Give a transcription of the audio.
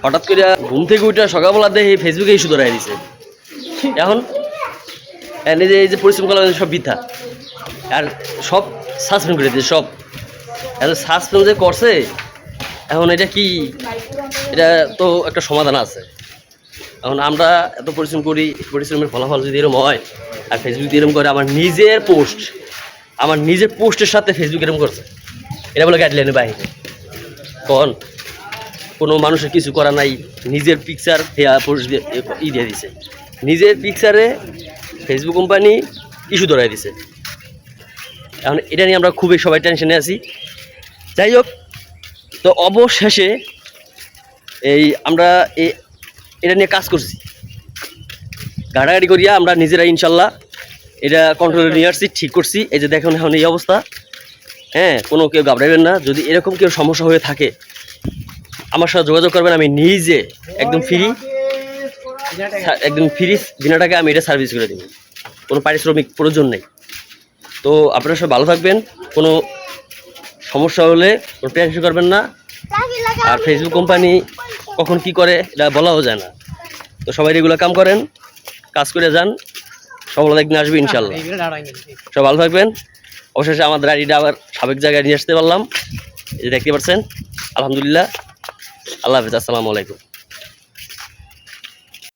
হঠাৎ করে ঘুম থেকে উঠে সকালবেলা দেখে ফেসবুকে ইস্যু ধরাই দিছে। এখন এই যে পরিশ্রম করা সব বৃথা, আর সব সাসপেন্ড করে দিয়েছে সব। এত সাসপেন্ড যে করছে, এখন এটা কি, এটা তো একটা সমাধান আছে। এখন আমরা এত পরিশ্রম করি, পরিশ্রমের ফলাফল যদি এরকম হয়, আর ফেসবুক এরকম করে আমার নিজের পোস্টের সাথে ফেসবুক এরকম করছে, এটা বলে গাইডলাইনের বাইরে। কখন কোনো মানুষের কিছু করা নাই, নিজের পিকচার পোস্ট দিয়ে দিছে, নিজের পিকচারে ফেসবুক কোম্পানি ইস্যু ধরাই দিছে। এখন এটা নিয়ে আমরা খুবই সবাই টেনশনে আছি। যাই হোক, তো অবশেষে আমরা এটা নিয়ে কাজ করছি, ঘাটাঘাটি করিয়া আমরা নিজেরা ইনশাল্লাহ এটা কন্ট্রোলে নিয়ে আসছি, ঠিক করছি। এই যে দেখুন এখন এই অবস্থা। হ্যাঁ, কোনো কেউ ঘাবড়াবেন না। যদি এরকম কেউ সমস্যা হয়ে থাকে আমার সাথে যোগাযোগ করবেন। আমি নিজে একদম ফ্রি বিনা টাকায় আমি এটা সার্ভিস করে দেব, কোনো পারিশ্রমিক প্রয়োজন নেই। তো আপনারা সব ভালো থাকবেন, কোনো সমস্যা হলে কোনো টেনশন করবেন না। আর ফেসবুক কোম্পানি কখন কি করে এটা বলাও যায় না। তো সবাই রেগুলার কাজ করে যান, সফলতা একদিন আসবে ইনশাল্লাহ। সব ভালো থাকবেন। অবশেষে আমাদের গাড়িটা আবার সাবেক জায়গায় নিয়ে আসতে পারলাম, এই দেখতে পাচ্ছেন। আলহামদুলিল্লাহ। আল্লাহ হাফেজ, আসসালামু আলাইকুম।